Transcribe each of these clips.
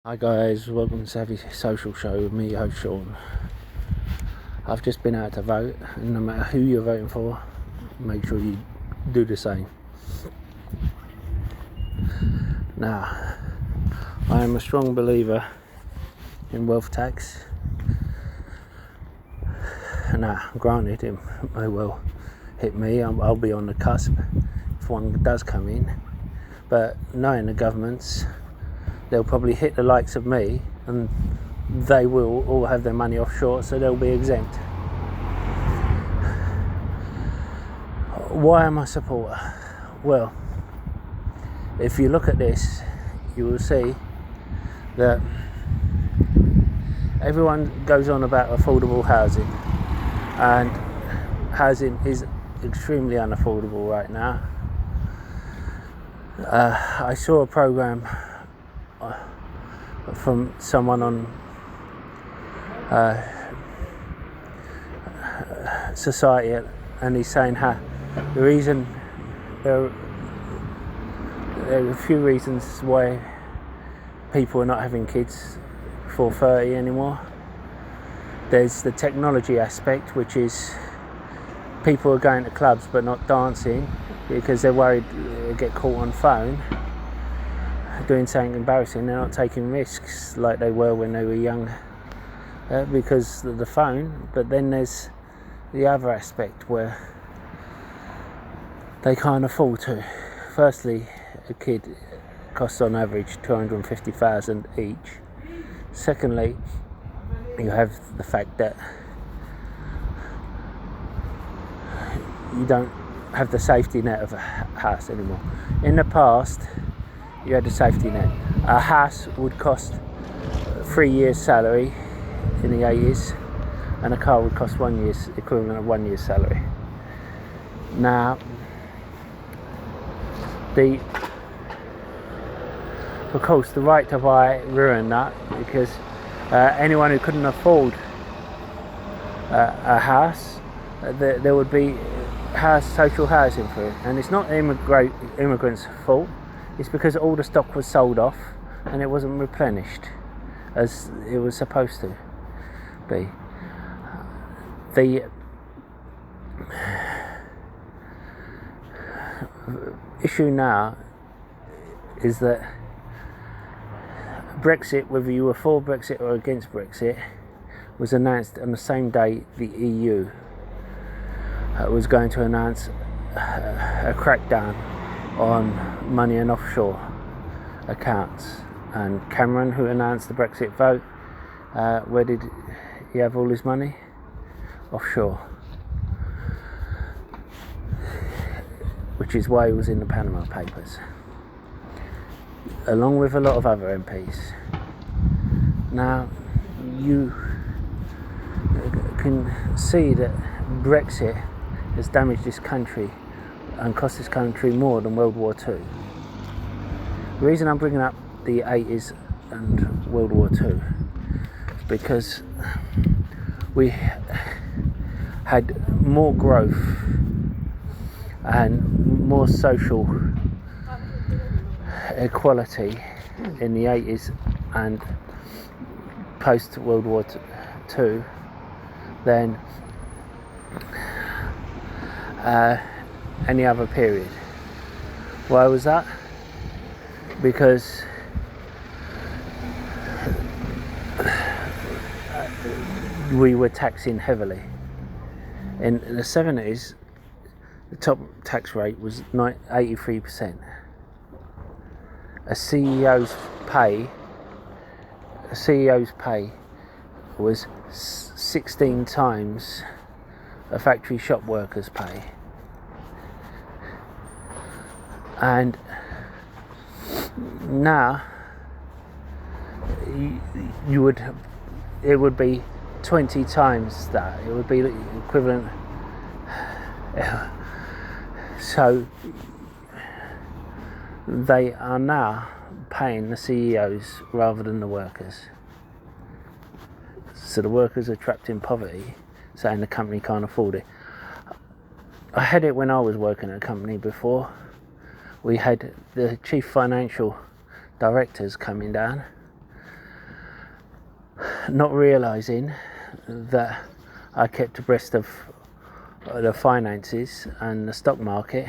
Hi guys, welcome to Savvy Social Show with me, host Sean. I've just been out to vote, and no matter who you're voting for, make sure you do the same. Now, I am a strong believer in wealth tax. Now, granted, it may well hit me. I'll be on the cusp if one does come in, but knowing the governments, they'll probably hit the likes of me, and they will all have their money offshore, so they'll be exempt. Why am I a supporter? Well, if you look at this, you will see that everyone goes on about affordable housing, and housing is extremely unaffordable right now. I saw a program from someone on Society, and he's saying how the reason there are a few reasons why people are not having kids before 30 anymore. There's the technology aspect, which is people are going to clubs but not dancing because they're worried they'll get caught on phone doing something embarrassing. They're not taking risks like they were when they were young because of the phone. But then there's the other aspect where they can't afford to. Firstly, a kid costs on average $250,000 each. Secondly, you have the fact that you don't have the safety net of a house anymore. In the past, you had a safety net. A house would cost 3 years' salary in the 80s, and a car would cost 1 year's equivalent of 1 year's salary. Now, of course, the right to buy ruined that, because anyone who couldn't afford a house, there would be social housing for it, and it's not immigrants' fault. It's because all the stock was sold off and it wasn't replenished as it was supposed to be. The issue now is that Brexit, whether you were for Brexit or against Brexit, was announced on the same day the EU was going to announce a crackdown on money in offshore accounts. And Cameron, who announced the Brexit vote, where did he have all his money? Offshore. Which is why he was in the Panama Papers, along with a lot of other MPs. Now, you can see that Brexit has damaged this country and cost this country more than World War II. The reason I'm bringing up the 80s and World War II is because we had more growth and more social equality in the 80s and post World War II than any other period. Why was that? Because we were taxing heavily. In the 70s, the top tax rate was 83%. A CEO's pay was 16 times a factory shop worker's pay. And now it would be 20 times that. It would be equivalent. So they are now paying the CEOs rather than the workers. So the workers are trapped in poverty, saying the company can't afford it. I had it when I was working at a company before. We had the chief financial directors coming down not realising that I kept abreast of the finances and the stock market,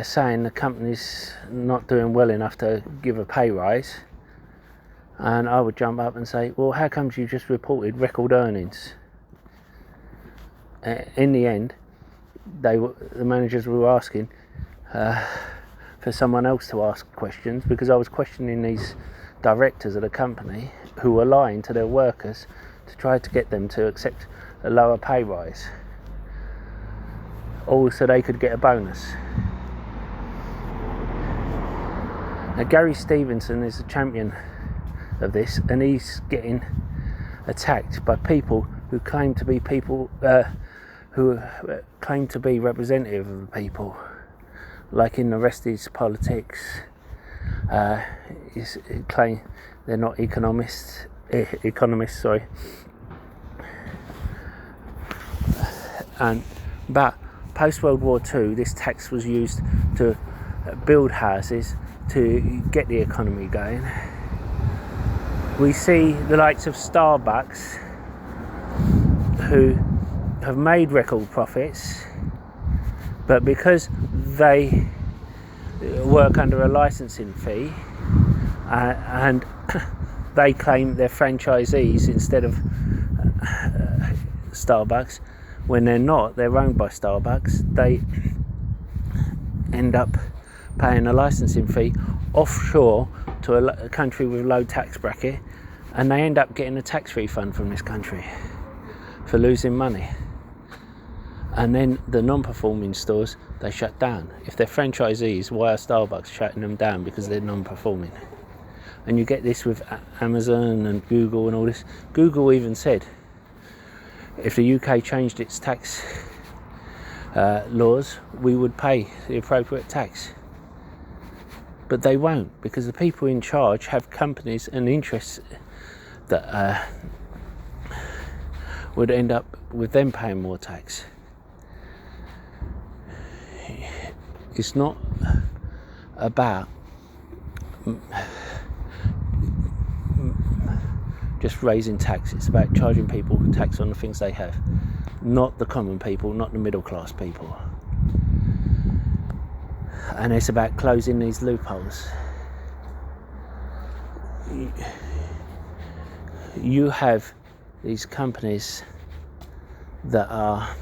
saying the company's not doing well enough to give a pay rise, and I would jump up and say, well, how comes you just reported record earnings? In the end, the managers were asking for someone else to ask questions, because I was questioning these directors of the company who were lying to their workers to try to get them to accept a lower pay rise, all so they could get a bonus. Now, Gary Stevenson is a champion of this, and he's getting attacked by people who claim to be representative of the people, like in the rest of his politics. Claim they're not economists. But post World War II, this tax was used to build houses to get the economy going. We see the likes of Starbucks, who have made record profits, but because they work under a licensing fee, and they claim they're franchisees instead of Starbucks, when they're not, they're owned by Starbucks. They end up paying a licensing fee offshore to a country with low tax bracket, and they end up getting a tax refund from this country for losing money. And then the non-performing stores, they shut down. If they're franchisees, why are Starbucks shutting them down? Because they're non-performing. And you get this with Amazon and Google and all this. Google even said if the UK changed its tax laws, we would pay the appropriate tax. But they won't, because the people in charge have companies and interests that would end up with them paying more tax. It's not about just raising tax. It's about charging people tax on the things they have, not the common people, not the middle class people. And it's about closing these loopholes. You have these companies that are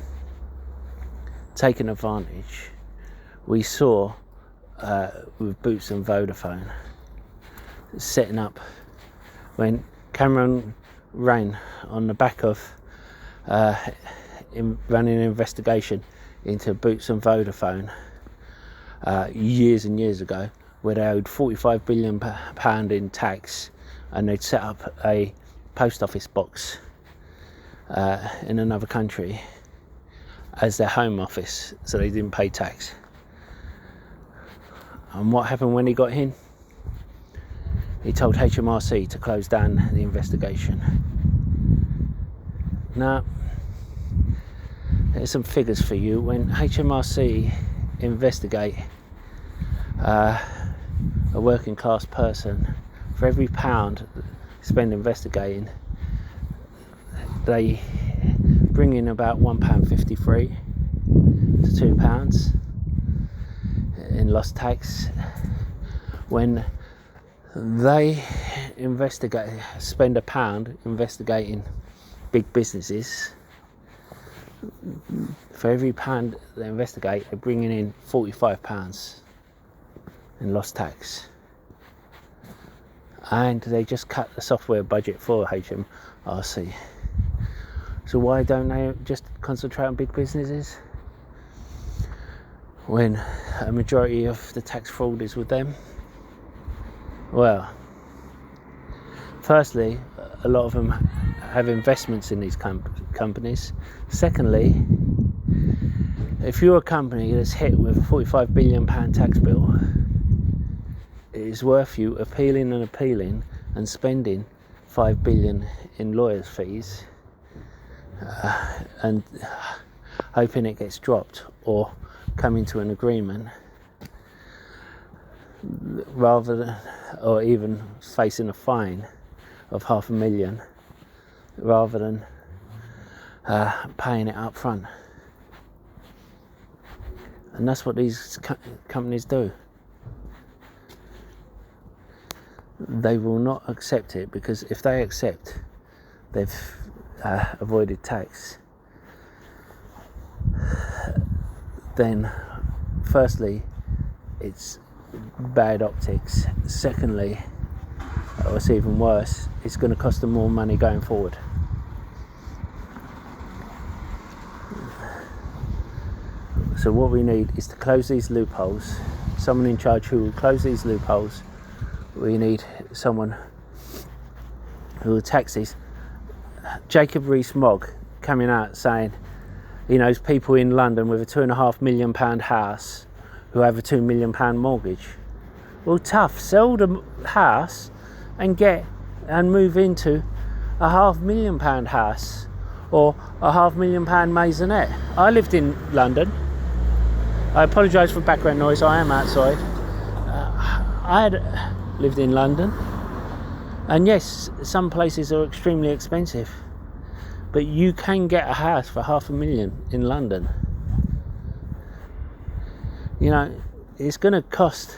taking advantage. We saw with Boots and Vodafone setting up when Cameron ran on the back of running an investigation into Boots and Vodafone years and years ago, where they owed £45 billion in tax, and they'd set up a post office box in another country as their home office, so they didn't pay tax. And what happened when he got in? He told HMRC to close down the investigation. Now, there's some figures for you. When HMRC investigate a working class person, for every £1 spent investigating, they bring in about £1.53 to £2 in lost tax. When they spend £1 investigating big businesses, for every £1 they investigate, they're bringing in £45 in lost tax. And they just cut the software budget for HMRC. So why don't they just concentrate on big businesses when a majority of the tax fraud is with them? Well, firstly, a lot of them have investments in these companies. Secondly, if you're a company that's hit with a £45 billion tax bill, it is worth you appealing and spending £5 billion in lawyers' fees and hoping it gets dropped or coming to an agreement, rather than, or even facing a fine of $500,000 rather than paying it up front. And that's what these companies do. They will not accept it, because if they accept, they've avoided tax. Then firstly, it's bad optics. Secondly, what's even worse, it's going to cost them more money going forward. So what we need is to close these loopholes. Someone in charge who will close these loopholes. We need someone who will tax these. Jacob Rees-Mogg coming out saying he knows people in London with a £2.5 million house who have a £2 million mortgage. Well, tough, sell the house and move into a £500,000 house or a £500,000 maisonette. I lived in London. I apologise for background noise, I am outside. I had lived in London, and yes, some places are extremely expensive, but you can get a house for $500,000 in London. You know, it's going to cost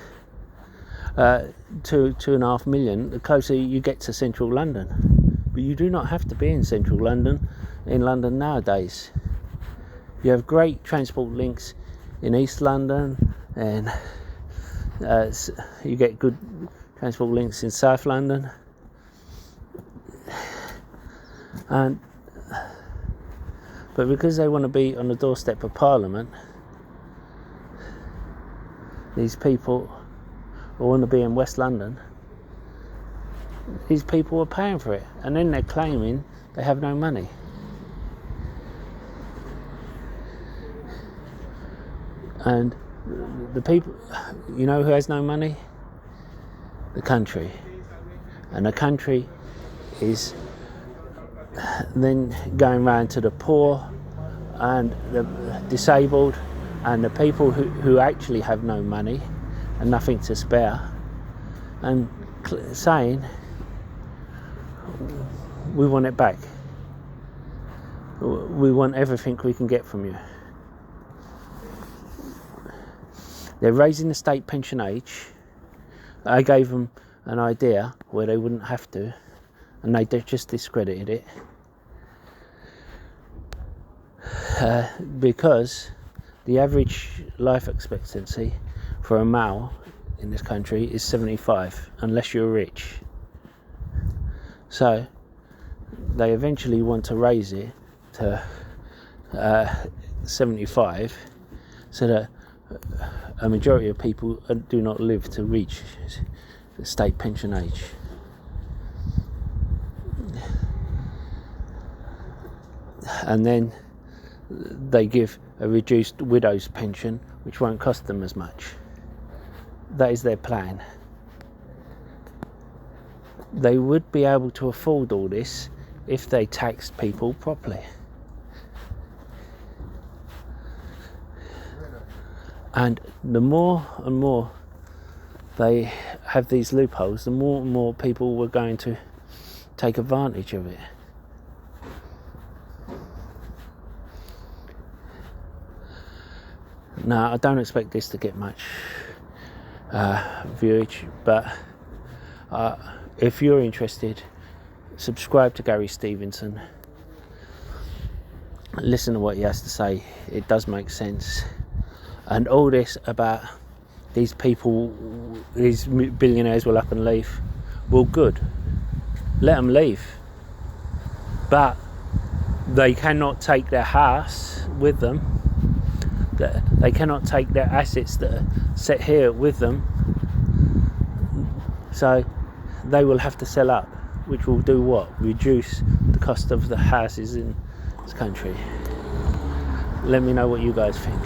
$2.5 million the closer you get to central London, but you do not have to be in central London nowadays. You have great transport links in East London, and you get good transport links in South London, but because they want to be on the doorstep of Parliament, these people who want to be in West London, these people are paying for it, and then they're claiming they have no money. And the people, you know who has no money? The country. And the country is then going round to the poor and the disabled and the people who actually have no money and nothing to spare, and saying, we want it back. We want everything we can get from you. They're raising the state pension age. I gave them an idea where they wouldn't have to, and they just discredited it. Because the average life expectancy for a male in this country is 75, unless you're rich. So they eventually want to raise it to 75, so that a majority of people do not live to reach the state pension age. And then they give a reduced widow's pension, which won't cost them as much. That is their plan. They would be able to afford all this if they taxed people properly. And the more and more they have these loopholes, the more and more people were going to take advantage of it. Now, I don't expect this to get much viewage, but if you're interested, subscribe to Gary Stevenson. Listen to what he has to say. It does make sense. And all this about these people, these billionaires will up and leave. Well, good. Let them leave. But they cannot take their house with them. They cannot take their assets that are set here with them. So they will have to sell up, which will do what? Reduce the cost of the houses in this country. Let me know what you guys think.